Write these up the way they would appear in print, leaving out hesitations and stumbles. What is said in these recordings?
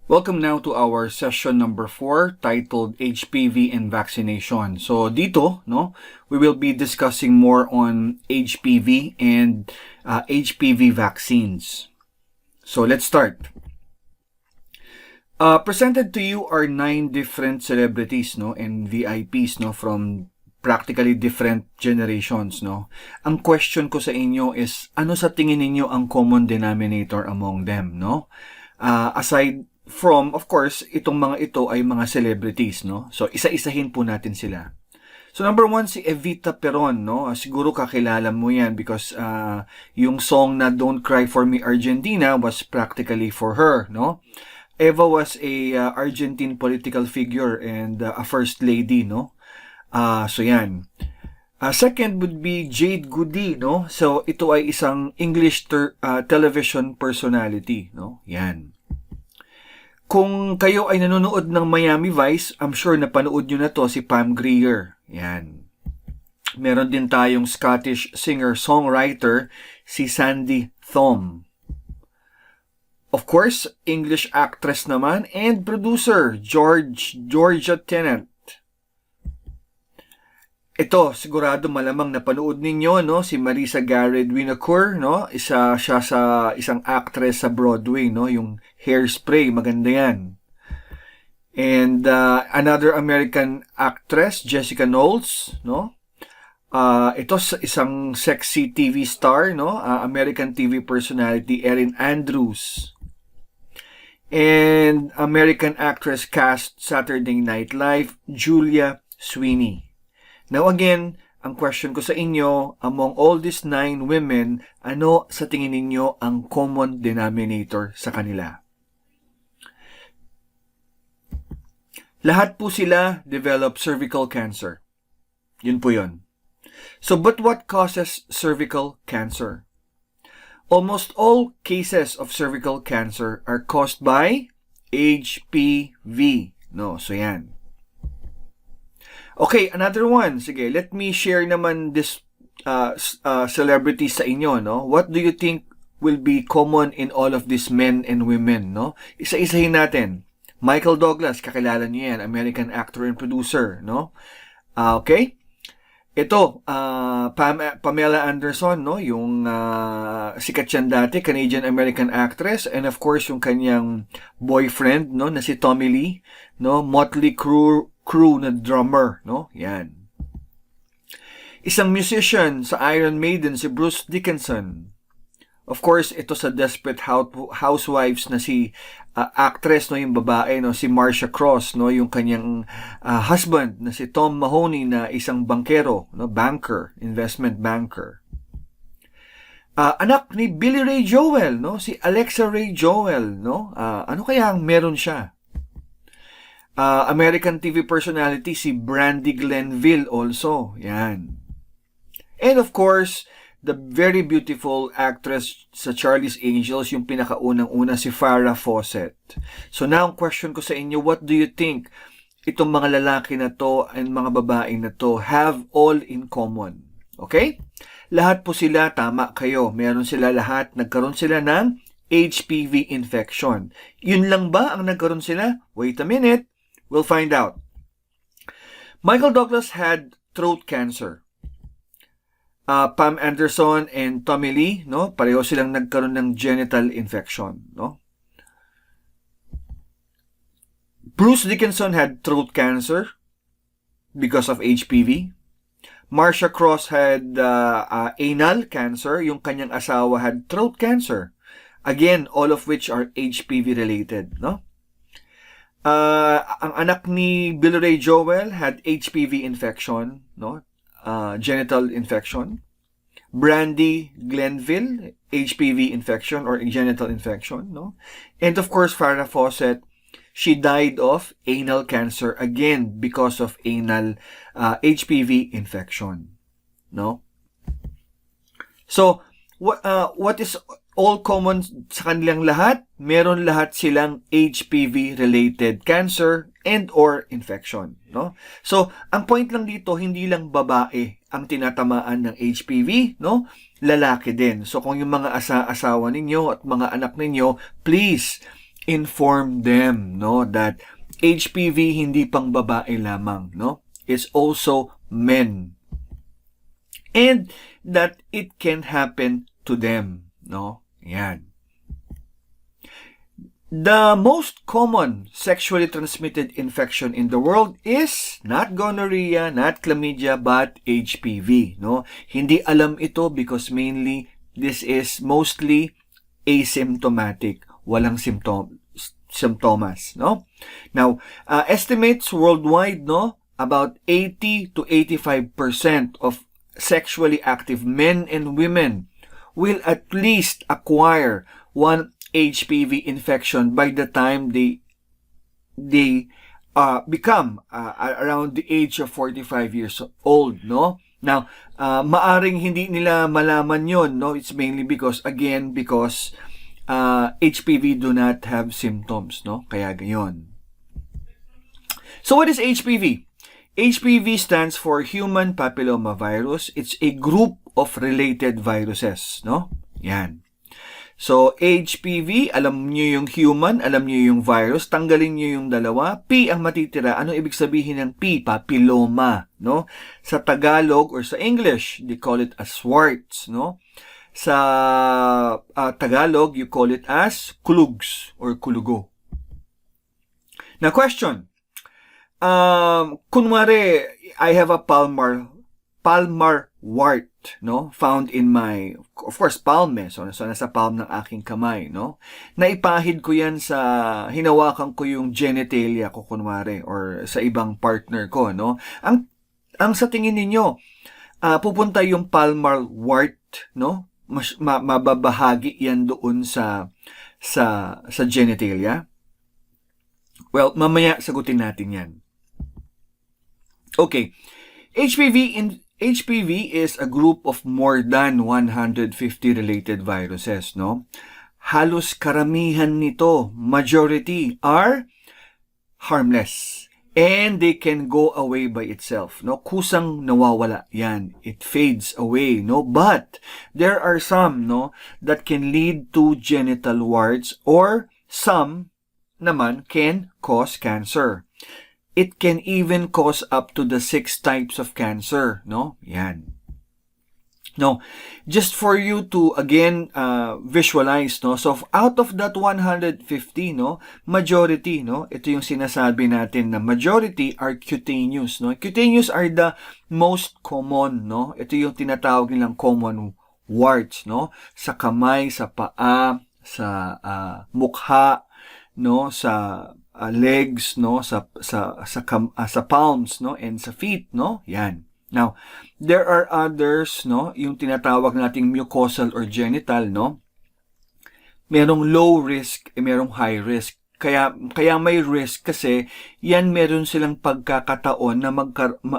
Welcome now to our session number 4 titled HPV and Vaccination. So dito, we will be discussing more on HPV and HPV vaccines. So let's start. Presented to you are 9 different celebrities, and VIPs, from practically different generations, Ang question ko sa inyo is, ano sa tingin ninyo ang common denominator among them, aside from, of course, itong mga ito ay mga celebrities, So, isa-isahin po natin sila. So, number 1, si Evita Peron, Siguro kakilala mo yan because yung song na Don't Cry For Me Argentina was practically for her, Eva was a Argentine political figure and a first lady, So, yan. Second would be Jade Goody, So, ito ay isang English television personality, Yan. Kung kayo ay nanonood ng Miami Vice, I'm sure napanood nyo na to si Pam Grier. Yan. Meron din tayong Scottish singer-songwriter si Sandy Thom. Of course, English actress naman and producer Georgia Tennant. Ito, sigurado malamang napanood ninyo, si Marisa Garrett Winokur, Isa siya sa isang actress sa Broadway, Yung Hairspray, maganda yan. And another American actress, Jessica Knowles, Ito isang sexy TV star, American TV personality Erin Andrews. And American actress cast Saturday Night Live, Julia Sweeney. Now again, ang question ko sa inyo, among all these 9 women, ano sa tingin ninyo ang common denominator sa kanila? Lahat po sila develop cervical cancer. Yun po yun. So, but what causes cervical cancer? Almost all cases of cervical cancer are caused by HPV. So yan. Okay, another one. Sige, let me share naman this celebrity sa inyo, What do you think will be common in all of these men and women, Isa-isahin natin. Michael Douglas, kakilala niyo yan, American actor and producer, Okay? Ito, Pamela Anderson, Yung sikat yan dati, Canadian-American actress, and of course, yung kanyang boyfriend, na si Tommy Lee, Motley Crue na drummer, Yan. Isang musician sa Iron Maiden, si Bruce Dickinson. Of course, ito sa Desperate Housewives na si actress, yung babae, si Marcia Cross, yung kanyang husband na si Tom Mahoney na isang bankero, banker, investment banker. Anak ni Billy Ray Joel, si Alexa Ray Joel, ano kaya ang meron siya? American TV personality si Brandy Glenville also. Yan. And of course, the very beautiful actress sa Charlie's Angels, yung pinakaunang-una si Farrah Fawcett. So now, ang question ko sa inyo, what do you think itong mga lalaki na to and mga babae na to have all in common? Okay? Lahat po sila, tama kayo. Meron sila lahat, nagkaroon sila ng HPV infection. Yun lang ba ang nagkaroon sila? Wait a minute. We'll find out. Michael Douglas had throat cancer. Pam Anderson and Tommy Lee, pareho silang nagkaroon ng genital infection, Bruce Dickinson had throat cancer because of HPV. Marcia Cross had anal cancer. Yung kanyang asawa had throat cancer. Again, all of which are HPV related, Ang anak ni Billy Ray Joel had HPV infection, genital infection. Brandy Glenville, HPV infection or genital infection, And of course, Farrah Fawcett, she died of anal cancer again because of anal HPV infection, So, what is all common sa kanilang lahat? Meron lahat silang HPV-related cancer and or infection, So, ang point lang dito, hindi lang babae ang tinatamaan ng HPV, lalaki din. So, kung yung mga asawa ninyo at mga anak ninyo, please, inform them, no, that HPV hindi pang babae lamang, no? It's also men. And that it can happen to them, no? Yan. The most common sexually transmitted infection in the world is not gonorrhea, not chlamydia, but HPV, no? Hindi alam ito because mainly this is mostly asymptomatic, walang symptoms, no? Now, estimates worldwide, no, about 80 to 85% of sexually active men and women will at least acquire one HPV infection by the time they become around the age of 45 years old, no? Now, maaring hindi nila malaman yon, no? It's mainly because HPV do not have symptoms, no? Kaya gayon. So what is HPV? HPV stands for Human Papillomavirus. It's a group of related viruses, no? Yan. So, HPV, alam nyo yung human, alam nyo yung virus, tanggalin nyo yung dalawa, P ang matitira. Ano ibig sabihin ng P? Papilloma, no? Sa Tagalog or sa English, they call it as warts, no? Sa Tagalog, you call it as kulugs or kulugo. Now, question. Kunwari, I have a palmar wart, no, found in my, of course, palm, so nasa palm ng aking kamay, no, naipahid ko yan sa, hinawakan ko yung genitalia ko, kunwari, or sa ibang partner ko, no, ang sa tingin ninyo, pupunta yung palmar wart, no, mababahagi yan doon sa genitalia. Well, mamaya sagutin natin yan. Okay, HPV is a group of more than 150 related viruses, no? Halos karamihan nito, majority, are harmless. And they can go away by itself, no? Kusang nawawala yan. It fades away, no? But there are some, no, that can lead to genital warts, or some naman can cause cancer. It can even cause up to the 6 types of cancer, no? Yan. No, just for you to again visualize, no? So out of that 150, no, majority, no, ito yung sinasabi natin na majority are cutaneous, no? Cutaneous are the most common, no? Ito yung tinatawag nilang common warts, no? Sa kamay, sa paa, sa mukha, no, sa legs, no, sa palms, no, and sa feet, no, yan. Now, there are others, no, yung tinatawag nating mucosal or genital, no, merong low risk, merong high risk. Kaya may risk kasi yan meron silang pagkakataon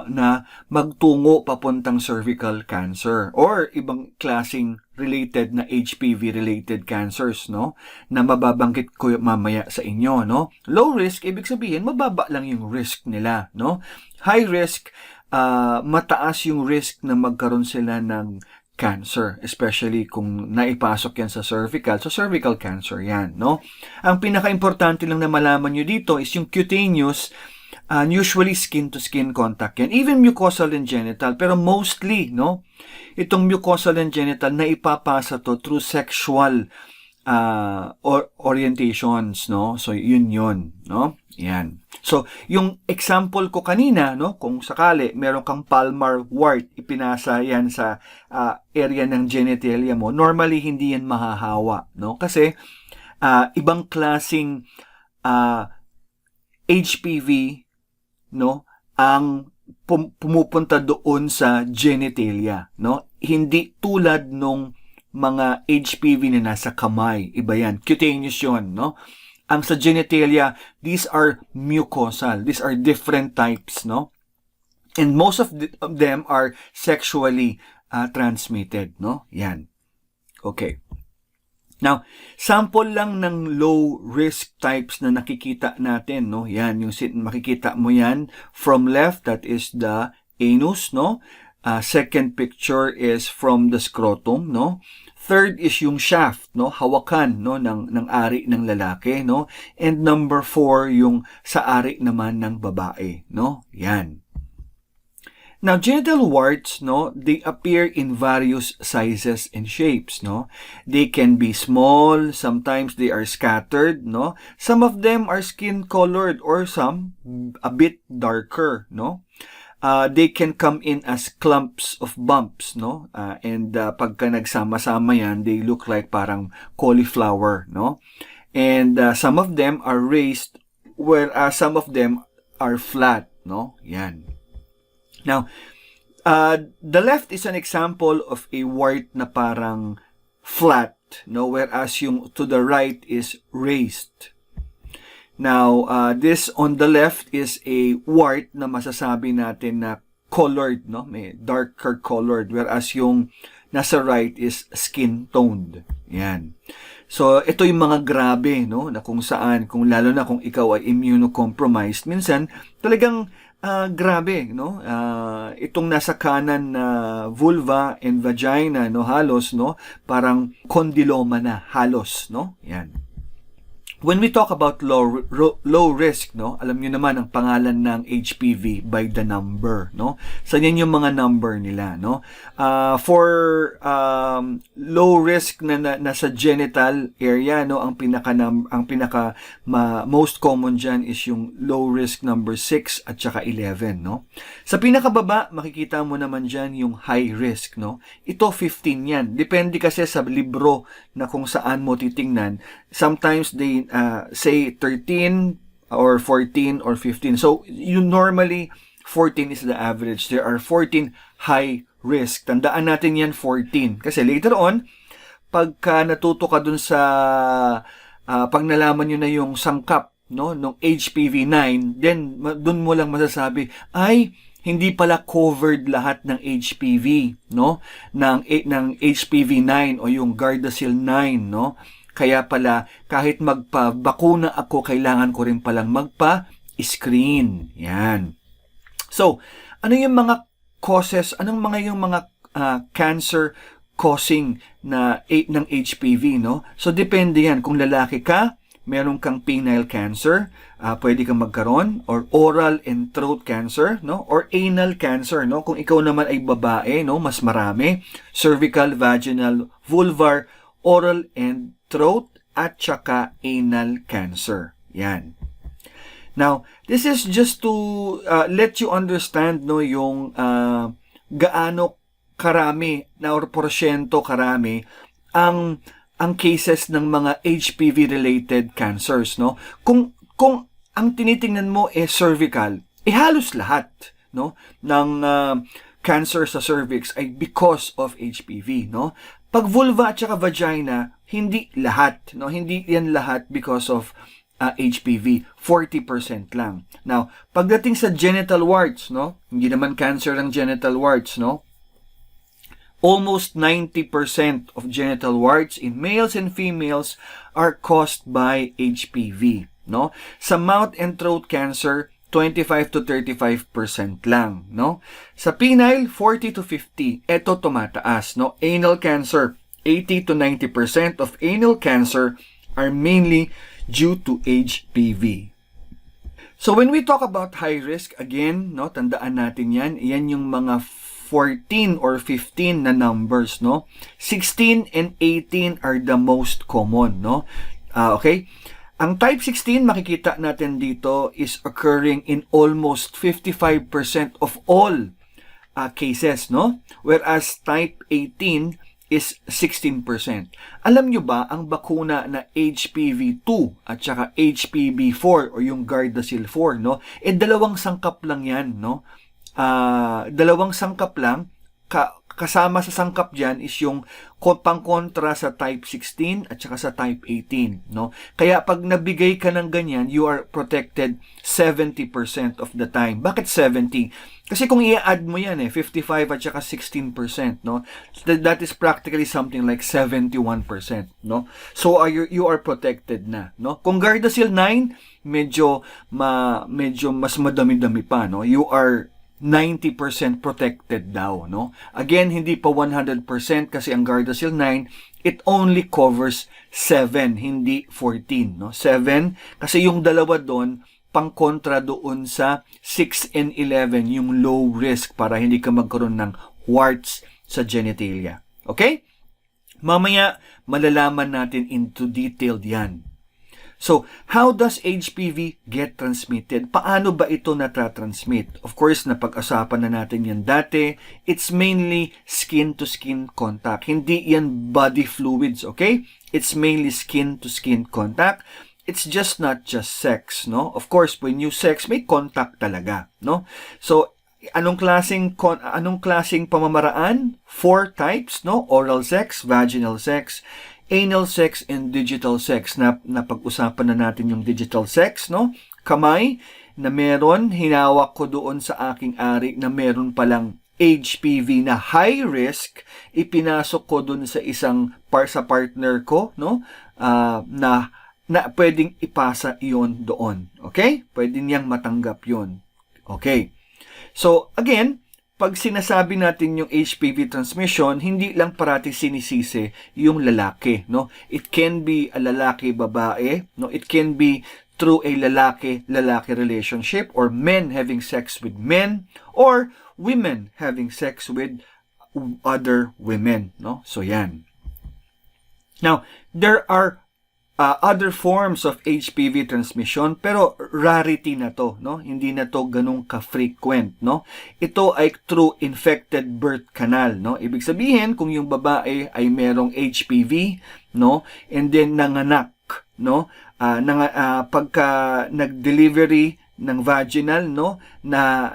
na magtungo papuntang cervical cancer or ibang klaseng related na HPV-related cancers, no? Na mababanggit ko mamaya sa inyo, no? Low risk, ibig sabihin, mababa lang yung risk nila, no? High risk, mataas yung risk na magkaroon sila ng cancer, especially kung naipasok yan sa cervical. So, cervical cancer yan, no? Ang pinaka-importante lang na malaman nyo dito is yung cutaneous, usually skin-to-skin contact yan. Even mucosal and genital, pero mostly, no? Itong mucosal and genital na ipapasa to through sexual orientations, no? So, yun, no? Yan. So, yung example ko kanina, no? Kung sakali, meron kang palmar wart, ipinasa yan sa area ng genitalia mo, normally, hindi yan mahahawa, no? Kasi, ibang klaseng HPV, no? Ang pumupunta doon sa genitalia, no? Hindi tulad nung mga HPV na nasa kamay. Iba yan. Cutaneous yun, no? Ang sa genitalia, these are mucosal. These are different types, no? And most of them are sexually transmitted, no? Yan. Okay. Now, sample lang ng low risk types na nakikita natin, no? Yan, yung makikita mo yan from left, that is the anus, no? Second picture is from the scrotum, no? Third is yung shaft, no? Hawakan, no, ng ari ng lalaki, no? And number 4 yung sa ari naman ng babae, no? Yan. Now, genital warts, no, they appear in various sizes and shapes, no? They can be small, sometimes they are scattered, no? Some of them are skin-colored or some a bit darker, no? They can come in as clumps of bumps, no? And pagka nagsama-sama yan, they look like parang cauliflower, no? And some of them are raised, whereas some of them are flat, no? Yan. Now, the left is an example of a wart na parang flat, no? Whereas yung to the right is raised. Now, this on the left is a wart na masasabi natin na colored, no? May darker colored, whereas yung nasa right is skin-toned. Yan. So, ito yung mga grabe, no? Na kung saan, kung lalo na kung ikaw ay immunocompromised, minsan talagang grabe, no? Itong nasa kanan na vulva and vagina, no, halos, no, parang condyloma na halos, no? Yan. When we talk about low risk, no, alam niyo naman ang pangalan ng HPV by the number, no? So yan yung mga number nila, no? For low risk na nasa genital area, no, ang pinaka most common diyan is yung low risk number 6 at saka 11, no? Sa pinakababa, makikita mo naman diyan yung high risk, no? Ito 15 yan. Depende kasi sa libro na kung saan mo titingnan. Sometimes they say 13 or 14 or 15. So, you normally 14 is the average. There are 14 high risk. Tandaan natin yan 14. Kasi later on, pagka natuto ka dun sa pag nalaman nyo na yung sangkap, no, nung HPV 9, then dun mo lang masasabi, ay, hindi pala covered lahat ng HPV, no? Ng HPV 9 o yung Gardasil 9, no? Kaya pala, kahit magpa-bakuna ako, kailangan ko rin palang magpa-screen. Yan. So, ano yung mga causes, yung mga cancer causing ng HPV, no? So, depende yan. Kung lalaki ka, meron kang penile cancer, pwede kang magkaroon, or oral and throat cancer, no? Or anal cancer, no? Kung ikaw naman ay babae, no? Mas marami. Cervical, vaginal, vulvar, oral and throat, at saka anal cancer. Yan. Now, this is just to let you understand, no, yung gaano karami na or porsyento karami ang cases ng mga HPV related cancers, no? Kung ang tinitingnan mo cervical, halos lahat, no, ng cancer sa cervix ay because of HPV, no? Pag vulva at saka vagina, hindi lahat, no? Hindi yan lahat because of HPV, 40% lang. Now, pagdating sa genital warts, no? Hindi naman cancer ang genital warts, no? Almost 90% of genital warts in males and females are caused by HPV, no? Sa mouth and throat cancer, 25 to 35% lang, no? Sa penile, 40 to 50. Ito tumataas, no? Anal cancer, 80 to 90% of anal cancer are mainly due to HPV. So when we talk about high risk, again, no, tandaan natin yan. Yan yung mga 14 or 15 na numbers, no? 16 and 18 are the most common, no? Okay? Ang type 16, makikita natin dito, is occurring in almost 55% of all cases, no? Whereas type 18 is 16%. Alam nyo ba, ang bakuna na HPV2 at saka HPV4 o yung Gardasil 4, no? Dalawang sangkap lang yan, no? Dalawang sangkap lang, kasama sa sangkap dyan is yung pangkontra sa type 16 at saka sa type 18, no? Kaya pag nabigay ka ng ganyan, you are protected 70% of the time. Bakit 70? Kasi kung i-add mo yan 55 at saka 16%, no? That is practically something like 71%, no? So you are protected na, no? Kung Gardasil 9, medyo mas madami-dami pa, no? You are 90% protected daw, no? Again, hindi pa 100% kasi ang Gardasil 9, it only covers 7, hindi 14, no? 7 kasi yung dalawa doon pangkontra doon sa 6 and 11, yung low risk para hindi ka magkaroon ng warts sa genitalia. Okay? Mamaya malalaman natin into detailed yan. So, how does HPV get transmitted? Paano ba ito natatransmit? Of course, napag-usapan na natin yan dati. It's mainly skin-to-skin contact. Hindi yan body fluids, okay? It's mainly skin-to-skin contact. It's just not just sex, no? Of course, when you sex, may contact talaga, no? So, anong klaseng pamamaraan? 4 types, no? Oral sex, vaginal sex, anal sex, and digital sex. Napag-usapan na natin yung digital sex, no? Kamay na meron, hinawak ko doon sa aking ari na meron palang HPV na high risk, ipinasok ko doon sa sa partner ko, no? Na pwedeng ipasa iyon doon. Okay? Pwede niyang matanggap yon. Okay. So, again, pag sinasabi natin yung HPV transmission, hindi lang parati sinisisi yung lalaki, no? It can be a lalaki-babae, no? It can be through a lalaki-lalaki relationship, or men having sex with men, or women having sex with other women, no? So, yan. Now, there are other forms of HPV transmission, pero rarity na to, no? Hindi na to ganun ka-frequent, no? Ito ay through infected birth canal, no? Ibig sabihin, kung yung babae ay merong HPV, no? And then nanganak, no? Pagka nag-delivery ng vaginal, no, na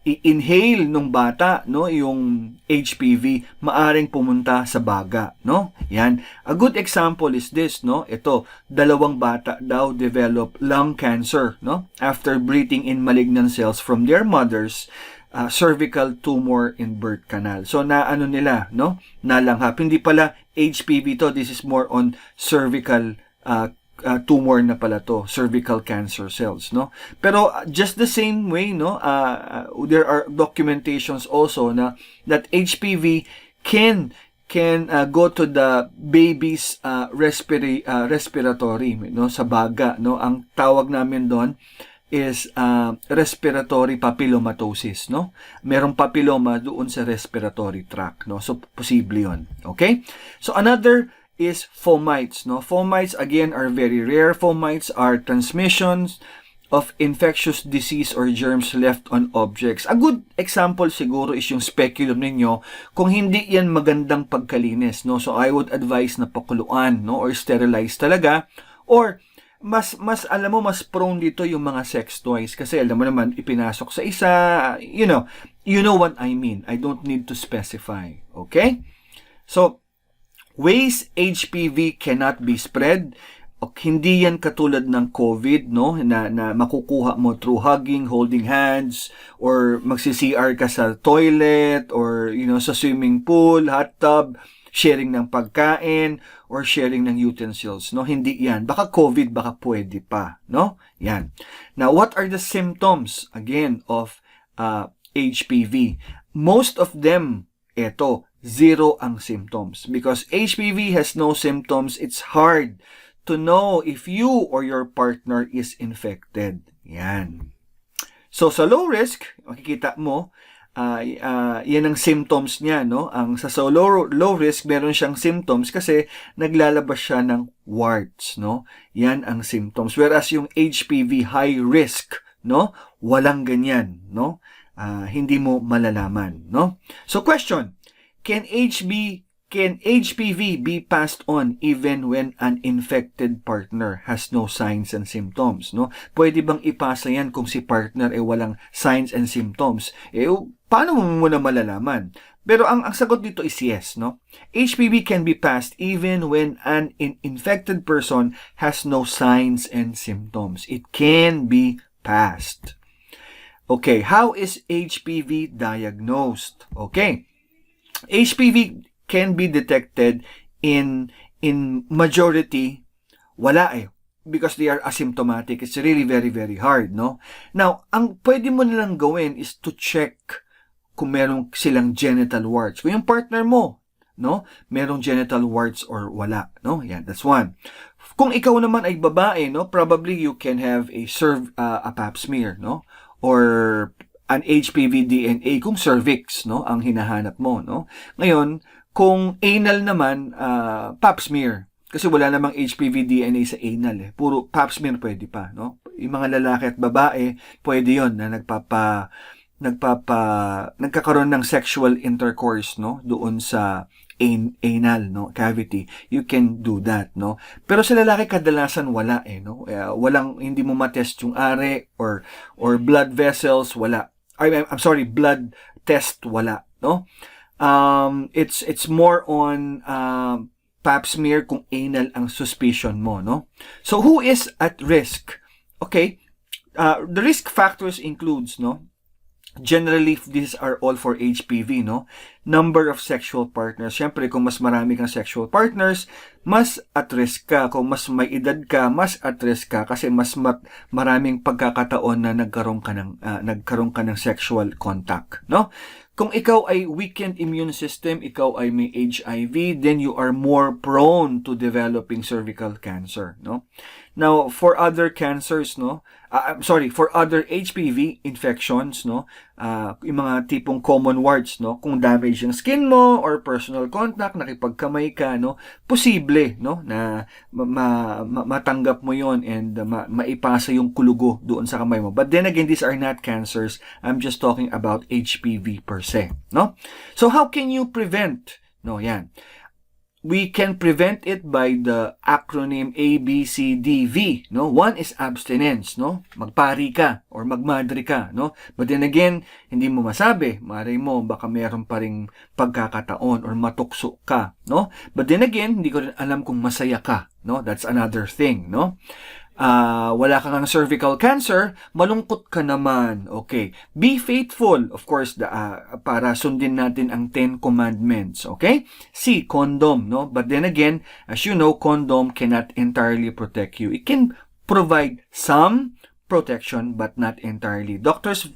i-inhale nung bata, no, yung HPV, maaring pumunta sa baga, no? Yan. A good example is this, no? Ito, 2 bata daw develop lung cancer, no? After breathing in malignant cells from their mothers, cervical tumor in birth canal. So ano nila, no? Nalanghap. Hindi pala HPV to, this is more on cervical tumor na pala to, cervical cancer cells, no? Pero just the same way, no, there are documentations also na that HPV can go to the baby's respiratory, no, sa baga, no? Ang tawag namin doon is respiratory papillomatosis, no? Merong papilloma doon sa respiratory tract, no? So posible 'yon. Okay? So another is fomites, no? Fomites again are very rare. Fomites are transmissions of infectious disease or germs left on objects. A good example siguro is yung speculum ninyo kung hindi yan magandang pagkalinis, no? So I would advise na pakuluan, no, or sterilize talaga, or mas alam mo, mas prone dito yung mga sex toys kasi alam mo naman ipinasok sa isa, you know what I mean. I don't need to specify, okay? So ways HPV cannot be spread. Hindi yan katulad ng COVID, no, na makukuha mo through hugging, holding hands, or magsi-CR ka sa toilet, or sa swimming pool, hot tub, sharing ng pagkain, or sharing ng utensils, no? Hindi yan. Baka COVID, baka pwede pa, no? Yan. Now, what are the symptoms again of HPV? Most of them, zero ang symptoms. Because HPV has no symptoms, it's hard to know if you or your partner is infected. Yan. So, sa low risk, makikita mo, yan ang symptoms niya, no? Sa low risk, meron siyang symptoms kasi naglalabas siya ng warts, no? Yan ang symptoms. Whereas yung HPV high risk, no? Walang ganyan, no? Hindi mo malalaman, no? So, question. Can HPV be passed on even when an infected partner has no signs and symptoms, no? Pwede bang ipasa yan kung si partner ay walang signs and symptoms? Paano mo muna malalaman? Pero ang sagot dito is yes, no? HPV can be passed even when an infected person has no signs and symptoms. It can be passed. Okay, how is HPV diagnosed? Okay. HPV can be detected in majority, wala because they are asymptomatic, it's really very, very hard, no? Now, ang pwede mo nilang gawin is to check kung meron silang genital warts. Kung yung partner mo, no, merong genital warts or wala, no? Yan, that's one. Kung ikaw naman ay babae, no, probably you can have a pap smear, no? Or an HPV DNA kung cervix, no, ang hinahanap mo, no? Ngayon, kung anal naman, pap smear. Kasi wala namang HPV DNA sa anal eh. Puro pap smear pwede pa, no? Yung mga lalaki at babae, pwede yon na nagkakaroon ng sexual intercourse, no? Doon sa anal, no? Cavity. You can do that, no? Pero sa lalaki kadalasan wala eh, no? Hindi mo matest yung are or blood vessels, wala. I'm sorry, blood test, wala, no? It's more on pap smear kung anal ang suspicion mo, no? So, who is at risk? Okay, the risk factors includes, no? Generally, these are all for HPV, no? Number of sexual partners. Siyempre, kung mas marami kang sexual partners, mas at risk ka. Kung mas may edad ka, mas at risk ka kasi mas maraming pagkakataon na nagkaroon ka ng sexual contact, no? Kung ikaw ay weakened immune system, ikaw ay may HIV, then you are more prone to developing cervical cancer, no? Now, for other cancers, no? For other HPV infections, no? Yung mga tipong common warts, no? Kung damage yung skin mo or personal contact, nakipagkamay ka, no? Posible, no? Na matanggap mo yon and maipasa yung kulugo doon sa kamay mo. But then again, these are not cancers. I'm just talking about HPV per se, no? So, how can you prevent? No, yan. We can prevent it by the acronym ABCDV, no? One is abstinence, no? Magpari ka or magmadri ka, no? But then again, hindi mo masabi. Malay mo, baka meron pa ring pagkakataon or matukso ka, no? But then again, hindi ko rin alam kung masaya ka, no? That's another thing, no? Wala kang cervical cancer, malungkot ka naman. Okay. Be faithful, of course, para sundin natin ang 10 commandments. Okay? C, condom, no? But then again, as you know, condom cannot entirely protect you. It can provide some protection, but not entirely. Doctor's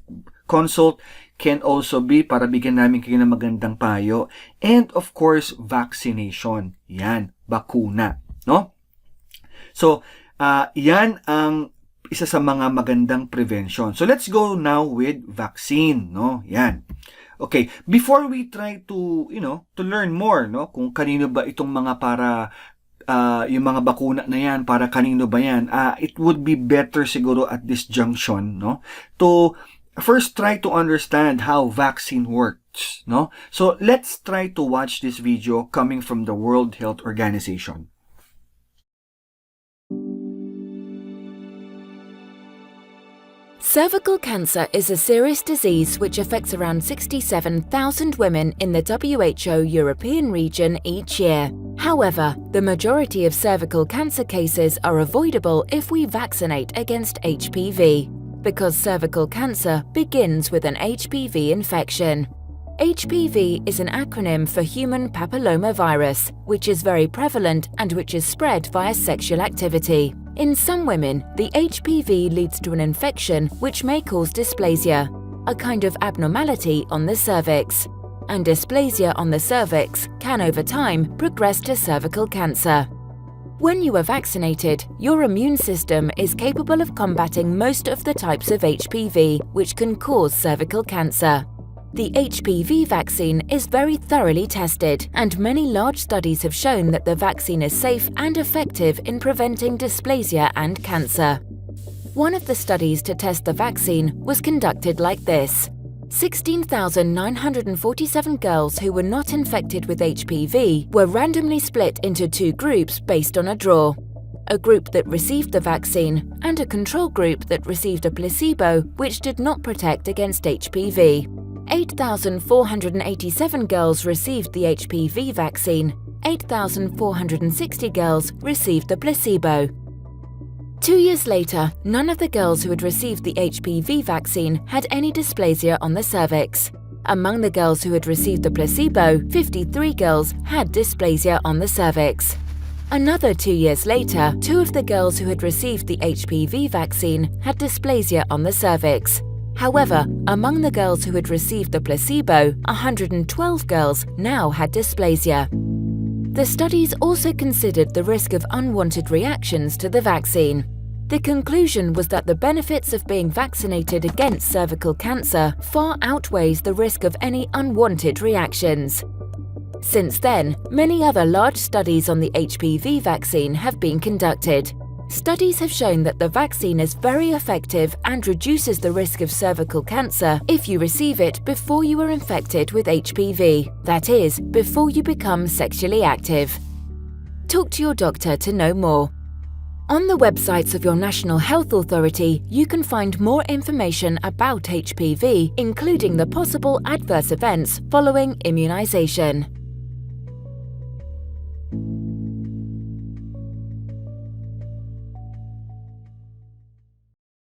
consult can also be para bigyan namin kayo ng magandang payo. And of course, vaccination. Yan, bakuna, no? So, yan ang isa sa mga magandang prevention. So, let's go now with vaccine, no? Yan. Okay, before we try to, to learn more, no? Kung kanino ba itong mga yung mga bakuna na yan, para kanino ba yan, it would be better siguro at this junction, no? To first try to understand how vaccine works, no? So, let's try to watch this video coming from the World Health Organization. Cervical cancer is a serious disease which affects around 67,000 women in the WHO European region each year. However, the majority of cervical cancer cases are avoidable if we vaccinate against HPV, because cervical cancer begins with an HPV infection. HPV is an acronym for human papillomavirus, which is very prevalent and which is spread via sexual activity. In some women, the HPV leads to an infection which may cause dysplasia, a kind of abnormality on the cervix. And dysplasia on the cervix can over time progress to cervical cancer. When you are vaccinated, your immune system is capable of combating most of the types of HPV which can cause cervical cancer. The HPV vaccine is very thoroughly tested, and many large studies have shown that the vaccine is safe and effective in preventing dysplasia and cancer. One of the studies to test the vaccine was conducted like this. 16,947 girls who were not infected with HPV were randomly split into two groups based on a draw. A group that received the vaccine and a control group that received a placebo which did not protect against HPV. 8,487 girls received the HPV vaccine, 8,460 girls received the placebo. 2 years later, none of the girls who had received the HPV vaccine had any dysplasia on the cervix. Among the girls who had received the placebo, 53 girls had dysplasia on the cervix. Another 2 years later, 2 of the girls who had received the HPV vaccine had dysplasia on the cervix. However, among the girls who had received the placebo, 112 girls now had dysplasia. The studies also considered the risk of unwanted reactions to the vaccine. The conclusion was that the benefits of being vaccinated against cervical cancer far outweighs the risk of any unwanted reactions. Since then, many other large studies on the HPV vaccine have been conducted. Studies have shown that the vaccine is very effective and reduces the risk of cervical cancer if you receive it before you are infected with HPV, that is, before you become sexually active. Talk to your doctor to know more. On the websites of your National Health Authority, you can find more information about HPV, including the possible adverse events following immunization.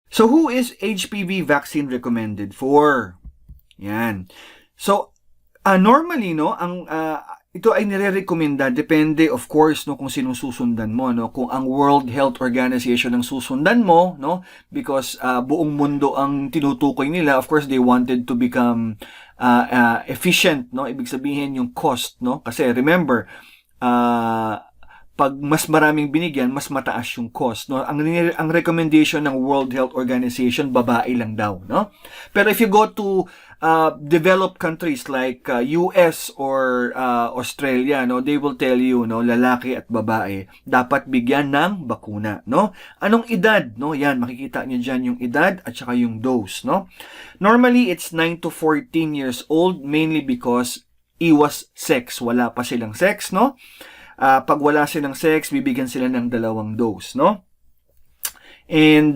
So, who is HPV vaccine recommended for? Yan. So, normally, no, ito ay nire-recommenda, depende, of course, no, kung sinong susundan mo, no, kung ang World Health Organization ang susundan mo, no, because buong mundo ang tinutukoy nila, of course, they wanted to become efficient, no, ibig sabihin yung cost, no, kasi remember, pag mas maraming binigyan, mas mataas yung cost, no? Ang recommendation ng World Health Organization, babae lang daw, no? Pero if you go to developed countries like US or Australia, no, they will tell you, no, lalaki at babae dapat bigyan ng bakuna, no? Anong edad, no? Yan, makikita niyo diyan yung edad at saka yung dose, no? Normally it's 9 to 14 years old, mainly because iwas sex, wala pa silang sex, no? Pag wala silang sex, bibigyan sila ng 2 dose, no? And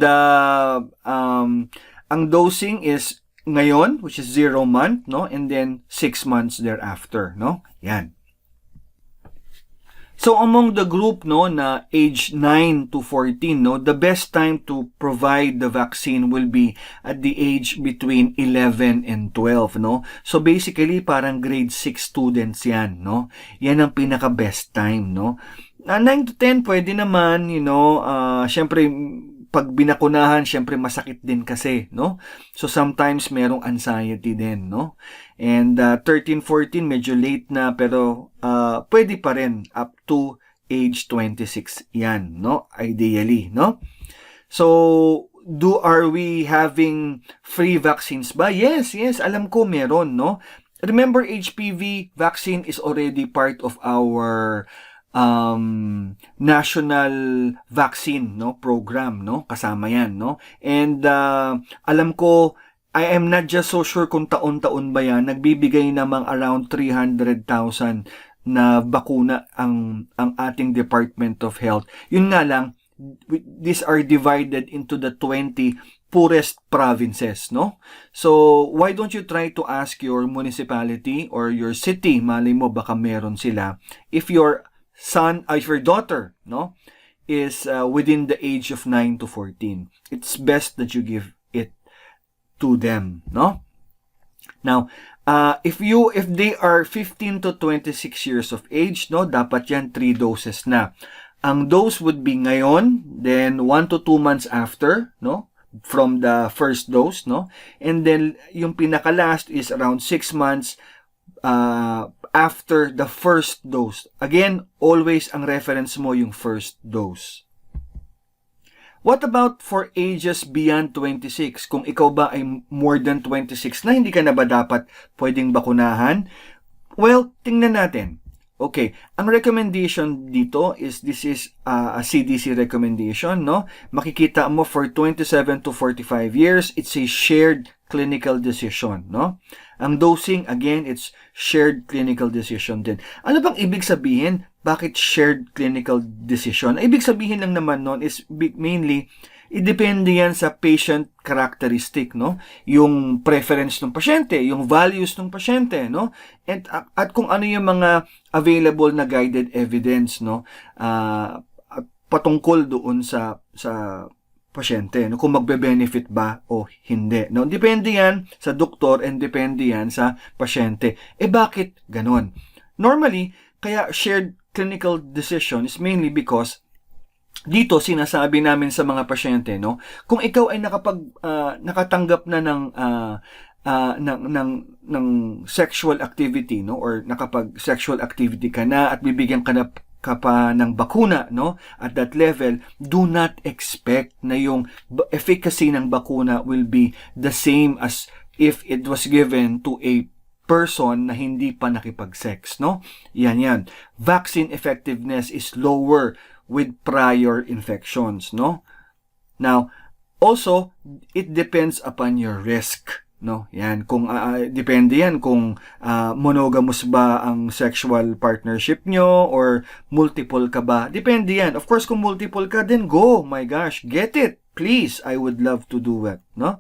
ang dosing is ngayon, which is 0 month, no? And then 6 months thereafter, no? Yan. So among the group, no, na age 9 to 14, no, the best time to provide the vaccine will be at the age between 11 and 12, no. So basically parang grade 6 students 'yan, no. Yan ang pinaka best time, no. 9 to 10 pwede naman, you know, syempre pag binakunahan, syempre masakit din kasi, no? So, sometimes merong anxiety din, no? And 13, 14, medyo late na, pero pwede pa rin up to age 26 yan, no? Ideally, no? So, are we having free vaccines ba? Yes, alam ko meron, no? Remember, HPV vaccine is already part of our national vaccine, no, program, no, kasama yan, no. And alam ko, I am not just so sure kung taon-taon ba yan, nagbibigay namang around 300,000 na bakuna ang ating Department of Health. Yun nga lang, these are divided into the 20 poorest provinces, no? So, why don't you try to ask your municipality or your city, malay mo baka meron sila, if your son, if your daughter, no, is within the age of 9 to 14. It's best that you give it to them, no? Now, if they are 15 to 26 years of age, no, dapat yan 3 doses na. Ang dose would be ngayon, then 1 to 2 months after, no, from the first dose, no, and then yung pinaka-last is around 6 months after the first dose. Again, always ang reference mo yung first dose. What about for ages beyond 26? Kung ikaw ba ay more than 26 na, hindi ka na ba dapat pwedeng bakunahan? Well, tingnan natin. Okay, ang recommendation dito is, this is a CDC recommendation, no? Makikita mo for 27 to 45 years, it's a shared clinical decision, no? Ang dosing, again, it's shared clinical decision din. Ano bang ibig sabihin? Bakit shared clinical decision? Ibig sabihin lang naman nun is mainly, idepende yan sa patient characteristic, no? Yung preference ng pasyente, yung values ng pasyente, no? At kung ano yung mga available na guided evidence, no? Patungkol doon sa pasyente, no, kung magbe-benefit ba o hindi, no? Depende yan sa doktor and depende yan sa pasyente. Bakit ganon? Normally, kaya shared clinical decision is mainly because dito sinasabi namin sa mga pasyente, no, kung ikaw ay nakatanggap na ng sexual activity, no, or nakapag-sexual activity ka na at bibigyan ka pa ng bakuna, no, at that level, do not expect na yung efficacy ng bakuna will be the same as if it was given to a person na hindi pa nakipag-sex, no? Yan. Vaccine effectiveness is lower with prior infections, no? Now, also, it depends upon your risk, no? Yan, kung depende yan kung monogamous ba ang sexual partnership nyo or multiple ka ba. Depende yan. Of course, kung multiple ka, then go. My gosh, get it. Please, I would love to do it, no?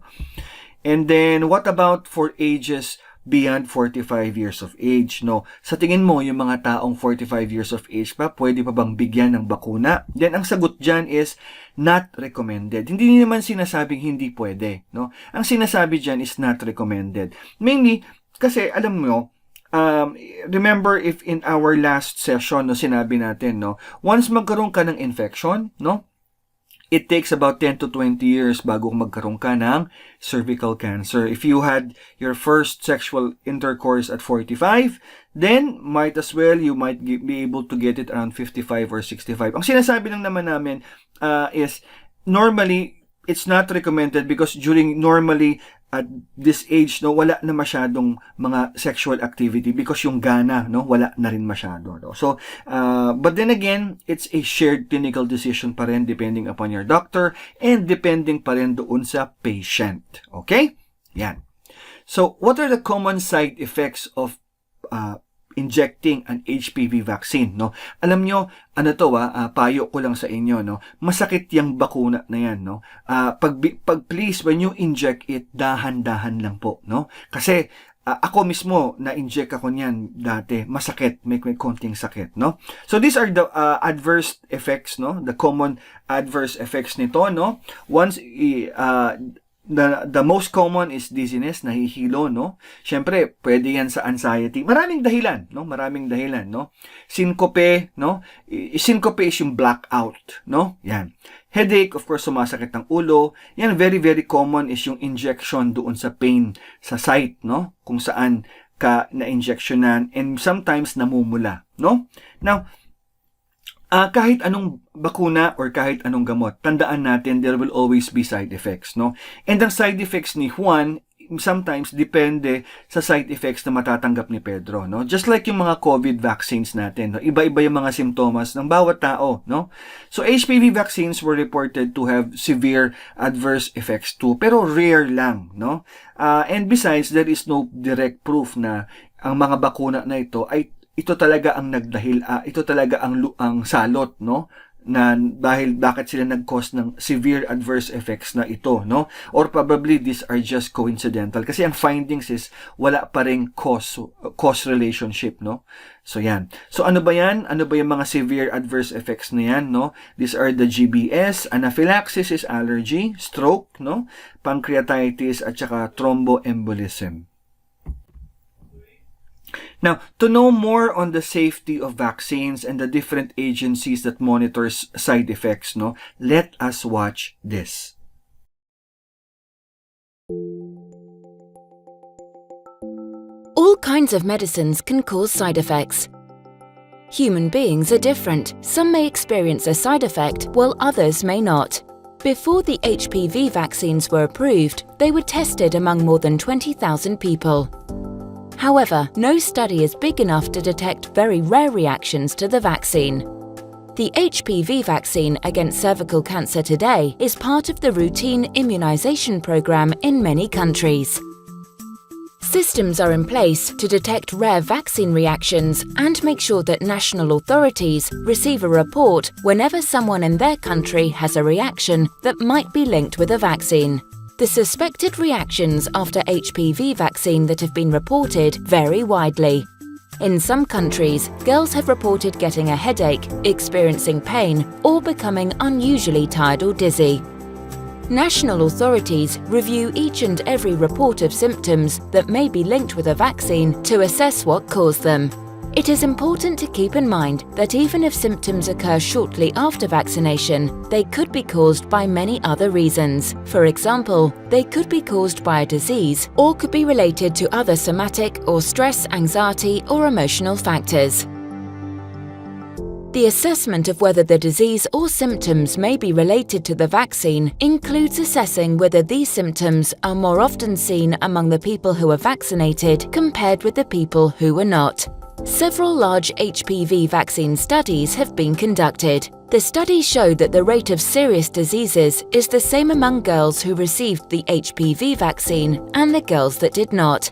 And then, what about for ages beyond 45 years of age, no? Sa tingin mo, yung mga taong 45 years of age pa, pwede pa bang bigyan ng bakuna? Then, ang sagot dyan is not recommended. Hindi naman sinasabing hindi pwede, no? Ang sinasabi dyan is not recommended. Mainly, kasi alam mo, remember if in our last session, no, sinabi natin, no, once magkaroon ka ng infection, no, it takes about 10 to 20 years bago magkaroon ka ng cervical cancer. If you had your first sexual intercourse at 45, then might as well you might be able to get it around 55 or 65. Ang sinasabi lang naman namin is normally it's not recommended because normally at this age, no, wala na masyadong mga sexual activity because yung gana, no, wala na rin masyado, no? So, but then again, it's a shared clinical decision pa rin depending upon your doctor and depending pa rin doon sa patient. Okay? Yan. So, what are the common side effects of injecting an HPV vaccine, no? Alam nyo, payo ko lang sa inyo, no? Masakit yung bakuna na yan, no? Please, when you inject it, dahan-dahan lang po, no? Kasi, ako mismo, na-inject ako niyan dati. Masakit, may konting sakit, no? So, these are the adverse effects, no? The common adverse effects nito, no? Once, the most common is dizziness, nahihilo, no? Siyempre, pwede yan sa anxiety. Maraming dahilan, no? Syncope, no? Syncope is yung blackout, no? Yan. Headache, of course, sumasakit ang ulo. Yan, very, very common is yung injection doon sa pain, sa site, no? Kung saan ka na-injectionan and sometimes namumula, no? Now, kahit anong bakuna or kahit anong gamot, tandaan natin there will always be side effects, no? And ang side effects ni Juan sometimes depende sa side effects na matatanggap ni Pedro, no? Just like yung mga COVID vaccines natin, no? Iba-iba yung mga simptomas ng bawat tao, no? So HPV vaccines were reported to have severe adverse effects too, pero rare lang, no? And besides, there is no direct proof na ang mga bakuna na ito talaga ang nagdahil, ito talaga ang salot, no? Na bakit sila nag-cause ng severe adverse effects na ito, no? Or probably these are just coincidental kasi ang findings is wala pa ring cause relationship, no? So yan. So ano ba yan? Ano ba yung mga severe adverse effects na yan, no? These are the GBS, anaphylaxis is allergy, stroke, no? Pancreatitis at saka thromboembolism. Now, to know more on the safety of vaccines and the different agencies that monitors side effects, no, let us watch this. All kinds of medicines can cause side effects. Human beings are different. Some may experience a side effect while others may not. Before the HPV vaccines were approved, they were tested among more than 20,000 people. However, no study is big enough to detect very rare reactions to the vaccine. The HPV vaccine against cervical cancer today is part of the routine immunization program in many countries. Systems are in place to detect rare vaccine reactions and make sure that national authorities receive a report whenever someone in their country has a reaction that might be linked with a vaccine. The suspected reactions after HPV vaccine that have been reported vary widely. In some countries, girls have reported getting a headache, experiencing pain, or becoming unusually tired or dizzy. National authorities review each and every report of symptoms that may be linked with a vaccine to assess what caused them. It is important to keep in mind that even if symptoms occur shortly after vaccination, they could be caused by many other reasons. For example, they could be caused by a disease or could be related to other somatic or stress, anxiety, or emotional factors. The assessment of whether the disease or symptoms may be related to the vaccine includes assessing whether these symptoms are more often seen among the people who are vaccinated compared with the people who are not. Several large HPV vaccine studies have been conducted. The studies showed that the rate of serious diseases is the same among girls who received the HPV vaccine and the girls that did not.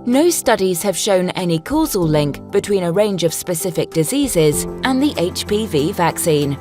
No studies have shown any causal link between a range of specific diseases and the HPV vaccine.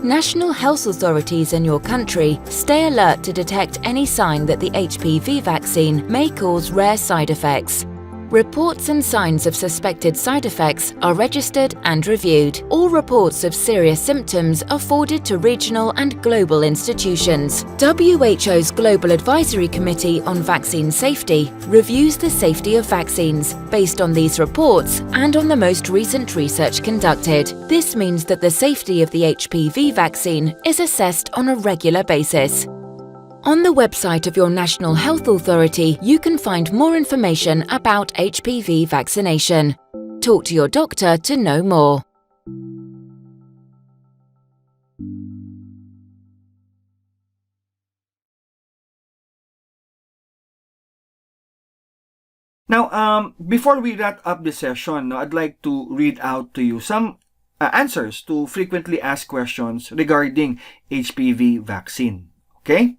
National health authorities in your country stay alert to detect any sign that the HPV vaccine may cause rare side effects. Reports and signs of suspected side effects are registered and reviewed. All reports of serious symptoms are forwarded to regional and global institutions. WHO's Global Advisory Committee on Vaccine Safety reviews the safety of vaccines based on these reports and on the most recent research conducted. This means that the safety of the HPV vaccine is assessed on a regular basis. On the website of your National Health Authority, you can find more information about HPV vaccination. Talk to your doctor to know more. Now, before we wrap up the session, I'd like to read out to you some answers to frequently asked questions regarding HPV vaccine. Okay?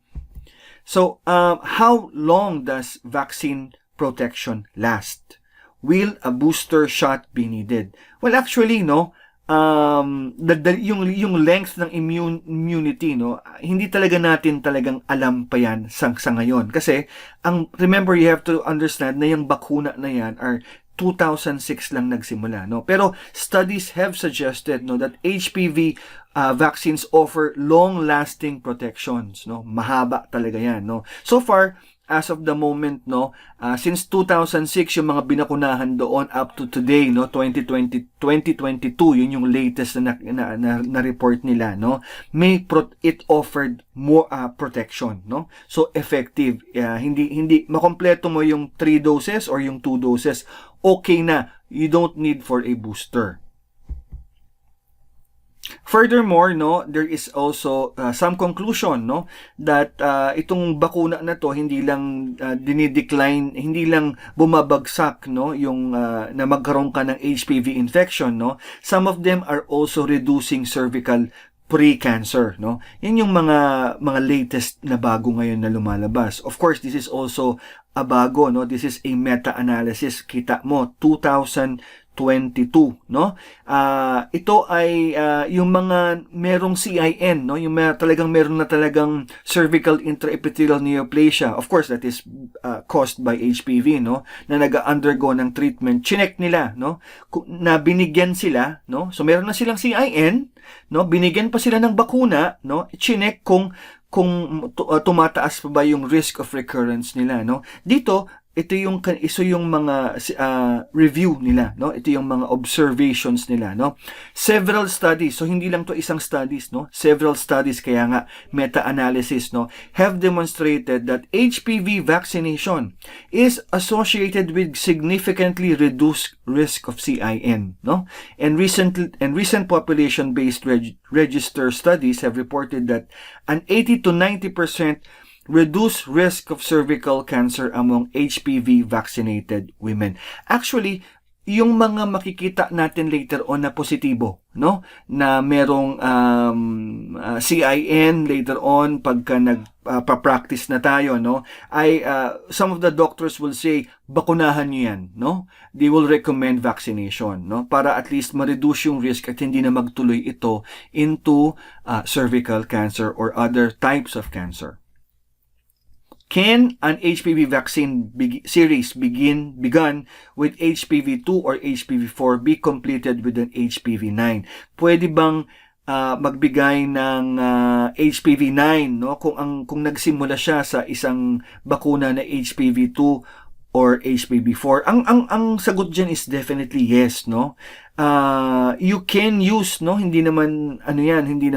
So, how long does vaccine protection last? Will a booster shot be needed? Well, actually, yung length ng immunity, hindi talaga natin talagang alam pa yan sa ngayon. Kasi, remember, you have to understand na yung bakuna na yan are 2006 lang nagsimula, Pero studies have suggested, that HPV vaccines offer long-lasting protections, Mahaba talaga yan, So far, as of the moment, since 2006 yung mga binakunahan doon up to today, 2022, yun yung latest na report nila, it offered more protection, So effective, hindi makompleto mo yung 3 doses or yung 2 doses, okay na, you don't need for a booster. Furthermore, there is also some conclusion, that itong bakuna na to hindi lang dinidecline, hindi lang bumabagsak, yung na magkaroon ka ng HPV infection, Some of them are also reducing cervical pre-cancer, Yan yung mga latest na bago ngayon na lumalabas. Of course, this is also a bago, This is a meta-analysis. Kita mo, 2022, ito ay yung mga merong CIN, yung talagang meron na talagang cervical intraepithelial neoplasia. Of course, that is caused by HPV, na nag-undergo ng treatment. Chinek nila, na binigyan sila, So meron na silang CIN, binigyan pa sila ng bakuna, chinek kung tumataas pa ba yung risk of recurrence nila, Dito, ito yung mga review nila, Ito yung mga observations nila, Several studies, so hindi lang to isang studies, Several studies, kaya nga meta-analysis, have demonstrated that HPV vaccination is associated with significantly reduced risk of CIN, And recent population-based register studies have reported that an 80 to 90% reduced risk of cervical cancer among HPV vaccinated women. Actually, yung mga makikita natin later on na positibo, na merong CIN later on pagka nagpa-practice na tayo, ay some of the doctors will say bakunahan niyo yan, They will recommend vaccination, para at least ma-reduce yung risk at hindi na magtuloy ito into cervical cancer or other types of cancer. Can an HPV vaccine series begun with HPV 2 or HPV 4 be completed with an HPV 9? Pwede bang magbigay ng HPV 9, kung nagsimula siya sa isang bakuna na HPV 2 or HPV-4? Ang sagot diyan is definitely yes, no? You can use, no? Hindi naman ano 'yan, hindi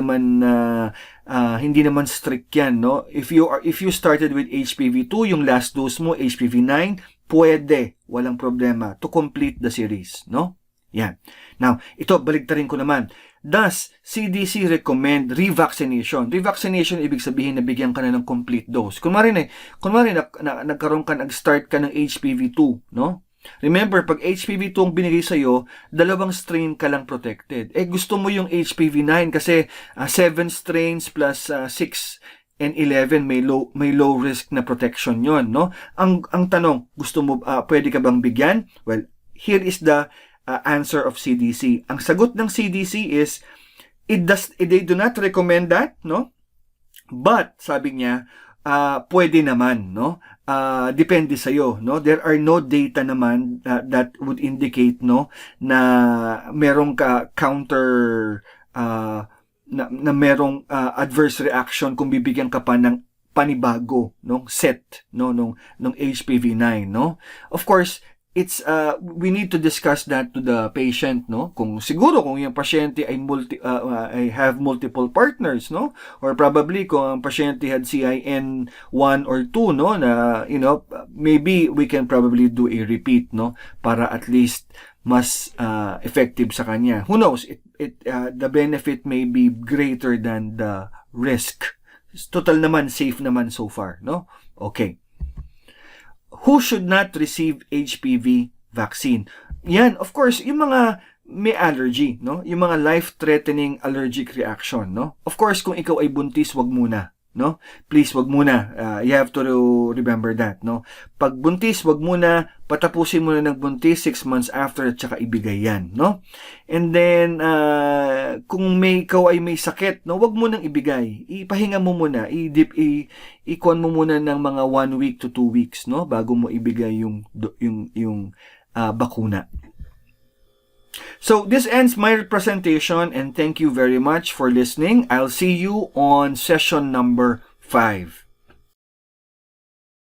naman strict 'yan, no? If you started with HPV-2, yung last dose mo HPV-9, pwede, walang problema to complete the series, no? Yan. Now, ito baligtarin ko naman. Does CDC recommend revaccination? Revaccination ibig sabihin na bigyan ka na ng complete dose. Kunwari nagkaroon ka, nag-start ka ng HPV-2, no? Remember, pag HPV-2 ang binigay sa'yo, 2 strain ka lang protected. Gusto mo yung HPV-9 kasi 7 strains plus 6 and 11 may low risk na protection yon, no? Ang tanong, gusto mo pwede ka bang bigyan? Well, here is the answer of CDC. Ang sagot ng CDC is they do not recommend that, no? But sabi niya, pwede naman, no? Depende sa iyo, no? There are no data naman that would indicate, no, na merong counter na merong adverse reaction kung bibigyan ka pa ng panibago, no, set, no, nung HPV-9, no? Of course, it's we need to discuss that to the patient, no? Kung yung pasyente ay have multiple partners, no? Or probably kung ang pasyente had CIN 1 or 2, no, na maybe we can probably do a repeat, no, para at least mas effective sa kanya. Who knows? The benefit may be greater than the risk. Total naman, safe naman so far, no? Okay. Who should not receive HPV vaccine? Yan, of course, yung mga may allergy, no? Yung mga life-threatening allergic reaction, no? Of course, kung ikaw ay buntis, wag muna, no? Please, wag muna. You have to remember that, no? Pag buntis, wag muna. Patapusin mo na ng buntis 6 months after at saka ibigay yan, no? And then, kung ikaw ay may sakit, no, wag mo nang ibigay. Ipahinga mo muna. I-con mo muna ng mga 1 week to 2 weeks, no? Bago mo ibigay yung bakuna. So, this ends my presentation and thank you very much for listening. I'll see you on session number 5.